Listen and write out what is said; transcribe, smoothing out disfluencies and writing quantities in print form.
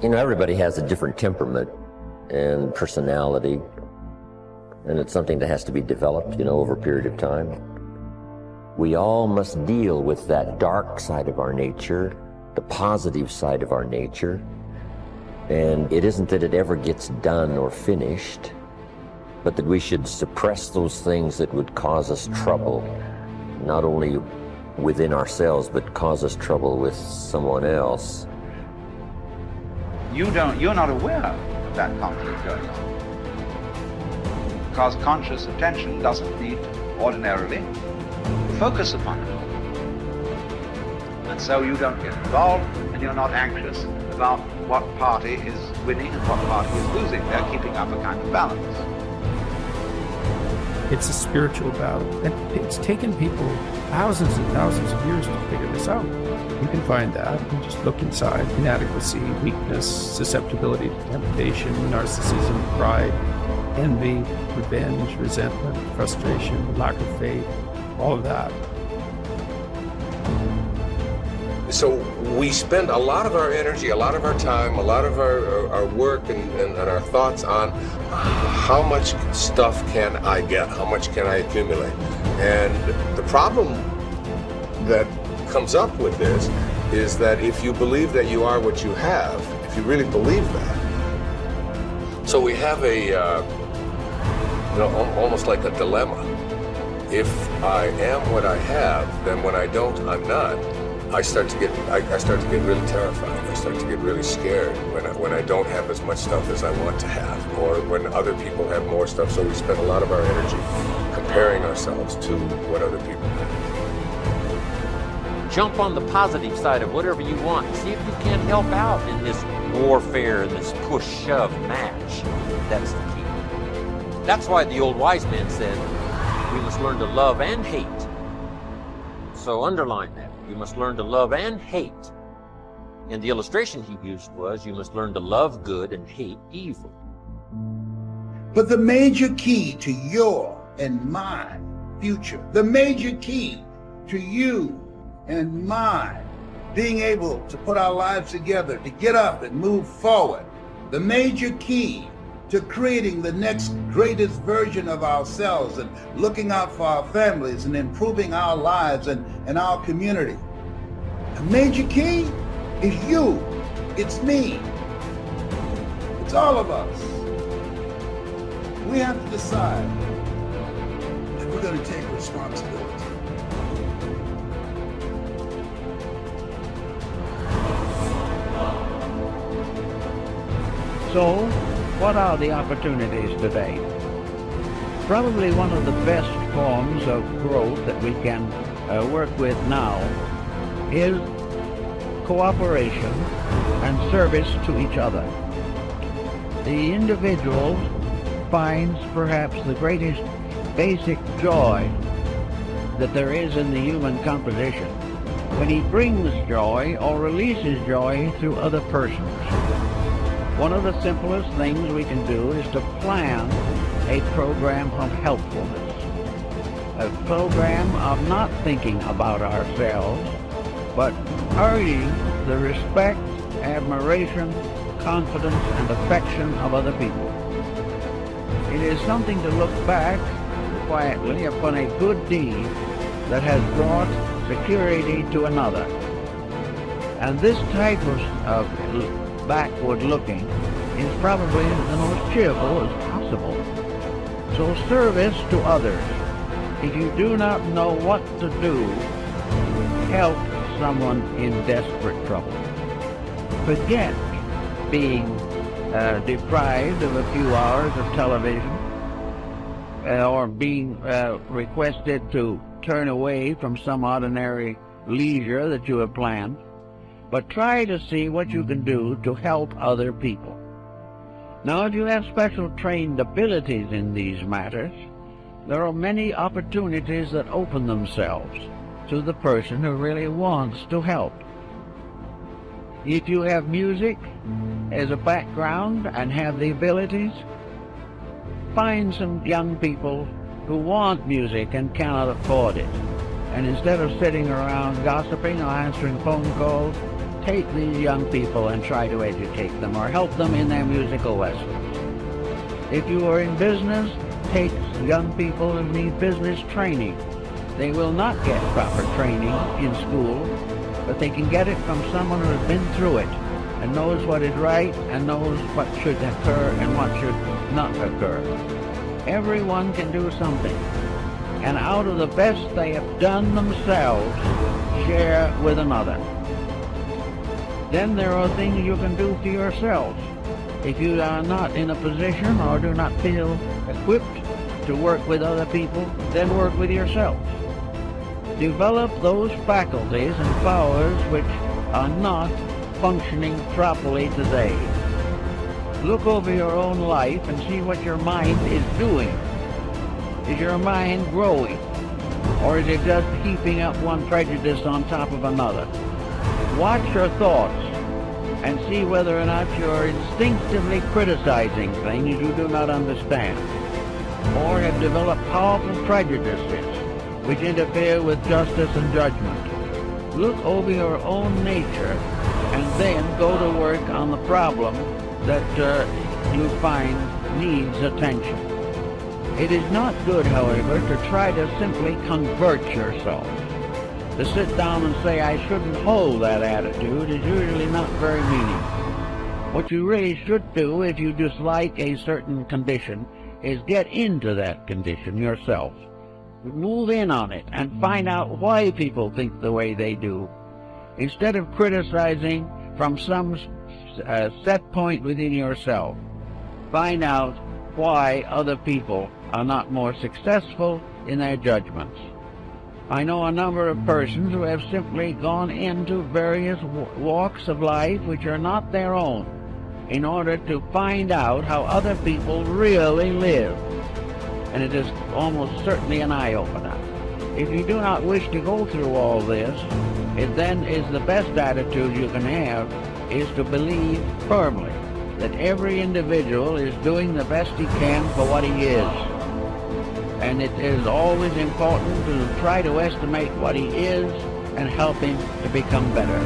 Everybody has a different temperament and personality, and it's something that has to be developed, over a period of time. We all must deal with that dark side of our nature, the positive side of our nature, and it isn't that it ever gets done or finished, but that we should suppress those things that would cause us trouble, not only within ourselves, but cause us trouble with someone else. You're not aware of that conflict going on. Because conscious attention doesn't need ordinarily focus upon it. And so you don't get involved, and you're not anxious about what party is winning and what party is losing. They're keeping up a kind of balance. It's a spiritual battle, and it's taken people thousands and thousands of years to figure this out. You can find that and just look inside: inadequacy, weakness, susceptibility to temptation, narcissism, pride, envy, revenge, resentment, frustration, lack of faith, all of that. So we spend a lot of our energy, a lot of our time, a lot of our work and our thoughts on how much stuff can I get, how much can I accumulate. And the problem that comes up with this is that if you believe that you are what you have, if you really believe that, so we have almost like a dilemma. If I am what I have, then when I don't, I'm not. I start to get really terrified. I start to get really scared when I don't have as much stuff as I want to have, or when other people have more stuff. So we spend a lot of our energy comparing ourselves to what other people have. Jump on the positive side of whatever you want. See if you can't help out in this warfare, this push-shove match. That's the key. That's why the old wise man said, we must learn to love and hate. So underline that. You must learn to love and hate. And the illustration he used was, you must learn to love good and hate evil. But the major key to your and my future, the major key to you and mine being able to put our lives together, to get up and move forward, the major key to creating the next greatest version of ourselves and looking out for our families and improving our lives and our community. The major key is you. It's me. It's all of us. We have to decide that we're going to take responsibility. So, what are the opportunities today? Probably one of the best forms of growth that we can work with now is cooperation and service to each other. The individual finds perhaps the greatest basic joy that there is in the human composition when he brings joy or releases joy through other persons. One of the simplest things we can do is to plan a program of helpfulness, a program of not thinking about ourselves, but earning the respect, admiration, confidence, and affection of other people. It is something to look back quietly upon a good deed that has brought security to another. And this type of backward looking is probably the most cheerful as possible. So service to others. If you do not know what to do, help someone in desperate trouble. Forget being deprived of a few hours of television or being requested to turn away from some ordinary leisure that you have planned. But try to see what you can do to help other people. Now, if you have special trained abilities in these matters, there are many opportunities that open themselves to the person who really wants to help. If you have music as a background and have the abilities, find some young people who want music and cannot afford it. And instead of sitting around gossiping or answering phone calls, take these young people and try to educate them or help them in their musical lessons. If you are in business, take young people who need business training. They will not get proper training in school, but they can get it from someone who has been through it and knows what is right and knows what should occur and what should not occur. Everyone can do something, and out of the best they have done themselves, share with another. Then there are things you can do for yourselves. If you are not in a position or do not feel equipped to work with other people, then work with yourselves. Develop those faculties and powers which are not functioning properly today. Look over your own life and see what your mind is doing. Is your mind growing? Or is it just heaping up one prejudice on top of another? Watch your thoughts and see whether or not you're instinctively criticizing things you do not understand, or have developed powerful prejudices which interfere with justice and judgment. Look over your own nature and then go to work on the problem that you find needs attention. It is not good, however, to try to simply convert yourself. To sit down and say, I shouldn't hold that attitude, is usually not very meaningful. What you really should do if you dislike a certain condition is get into that condition yourself. Move in on it and find out why people think the way they do. Instead of criticizing from some set point within yourself, find out why other people are not more successful in their judgments. I know a number of persons who have simply gone into various walks of life which are not their own in order to find out how other people really live. And it is almost certainly an eye-opener. If you do not wish to go through all this, it then is the best attitude you can have is to believe firmly that every individual is doing the best he can for what he is. And it is always important to try to estimate what he is and help him to become better.